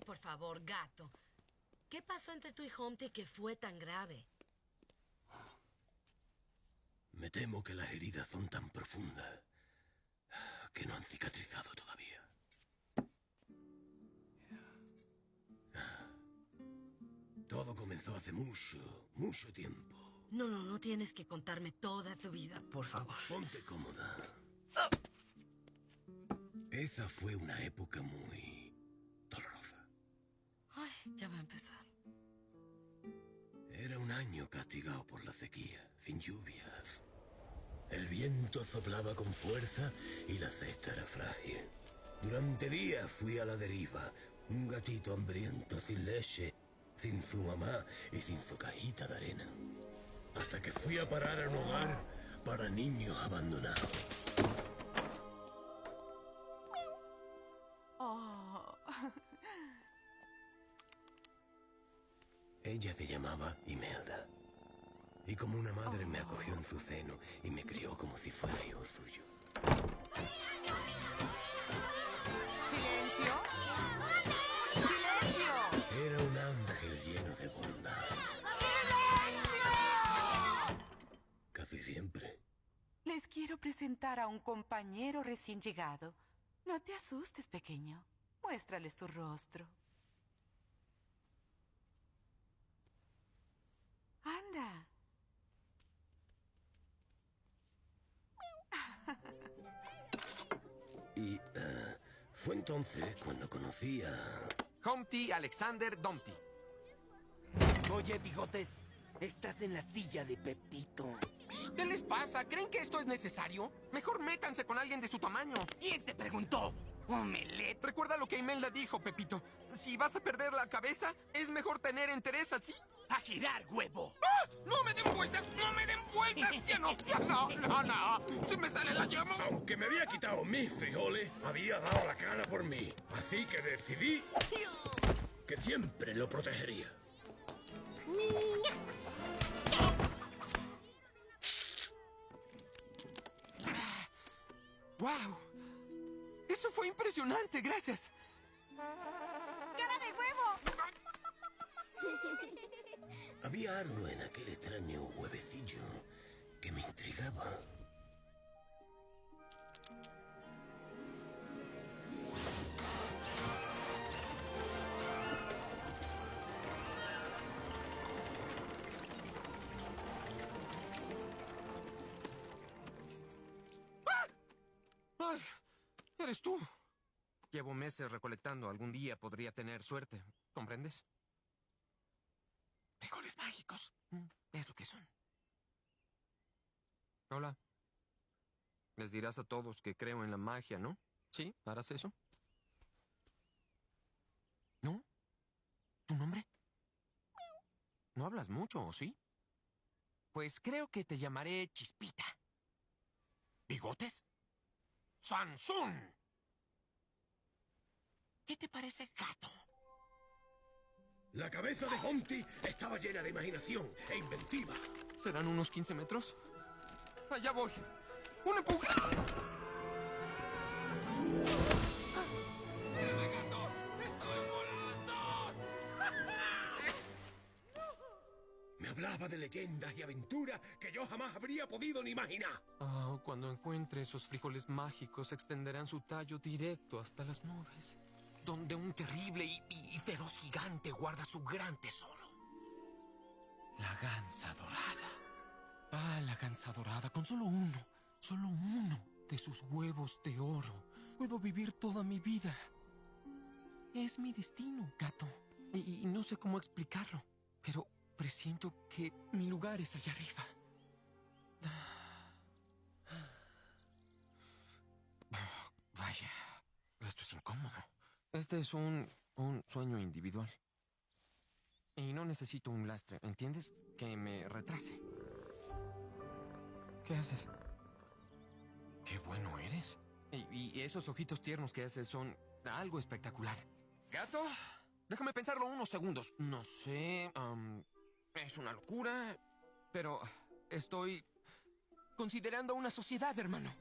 Por favor, gato. ¿Qué pasó entre tú y Humpty que fue tan grave? Me temo que las heridas son tan profundas que no han cicatrizado todavía. Todo comenzó hace mucho tiempo. No tienes que contarme toda tu vida, por favor. Ponte cómoda. Esa fue una época muy dolorosa. Ay, ya va a empezar. Era un año castigado por la sequía, sin lluvias. El viento soplaba con fuerza y la cesta era frágil. Durante días fui a la deriva, un gatito hambriento, sin leche, sin su mamá y sin su cajita de arena. Hasta que fui a parar a un hogar para niños abandonados. Oh. Ella se llamaba Imelda. Y como una madre me acogió en su seno y me crió como si fuera hijo suyo. ¡Silencio! ¡Silencio! Era un ángel lleno de bondad. ¡Silencio! Casi siempre. Les quiero presentar a un compañero recién llegado. No te asustes, pequeño. Muéstrales tu rostro. Anda. Y fue entonces cuando conocí a... Humpty Alexander Dumpty. Oye, bigotes, estás en la silla de Pepito. ¿Qué les pasa? ¿Creen que esto es necesario? Mejor métanse con alguien de su tamaño. ¿Quién te preguntó? ¿Omelette? Recuerda lo que Imelda dijo, Pepito. Si vas a perder la cabeza, es mejor tener entereza, ¿sí? ¡A girar, huevo! ¡Ah! ¡No me den vueltas! ¡No me den vueltas! ¡Ya no! ¡Ya no! ¡Se me sale la llama! Aunque me había quitado mis frijoles, había dado la cara por mí. Así que decidí que siempre lo protegería. ¡Wow! Eso fue impresionante, gracias. ¡Cara de huevo! Había algo en aquel extraño huevecillo que me intrigaba. ¡Ay! ¡Eres tú! Llevo meses recolectando. Algún día podría tener suerte. ¿Comprendes? Frijoles mágicos. Es lo que son. Hola. Les dirás a todos que creo en la magia, ¿no? ¿Sí? ¿Harás eso? ¿No? ¿Tu nombre? No hablas mucho, ¿o sí? Pues creo que te llamaré Chispita. ¿Bigotes? ¡Sansón! ¿Qué te parece, gato? La cabeza de Humpty estaba llena de imaginación e inventiva. ¿Serán unos 15 metros? ¡Allá voy! ¡Un empuje! ¡Mírame, gato! ¡Estoy volando! Me hablaba de leyendas y aventuras que yo jamás habría podido ni imaginar. Oh, cuando encuentre esos frijoles mágicos, extenderán su tallo directo hasta las nubes, donde un terrible y feroz gigante guarda su gran tesoro. La gansa dorada. Ah, la gansa dorada, con solo uno de sus huevos de oro, puedo vivir toda mi vida. Es mi destino, gato. Y no sé cómo explicarlo, pero presiento que mi lugar es allá arriba. Vaya, esto es incómodo. Este es un sueño individual. Y no necesito un lastre, ¿entiendes? Que me retrase. ¿Qué haces? ¡Qué bueno eres! Y esos ojitos tiernos que haces son algo espectacular. ¿Gato? Déjame pensarlo unos segundos. No sé, es una locura, pero estoy considerando una sociedad, hermano.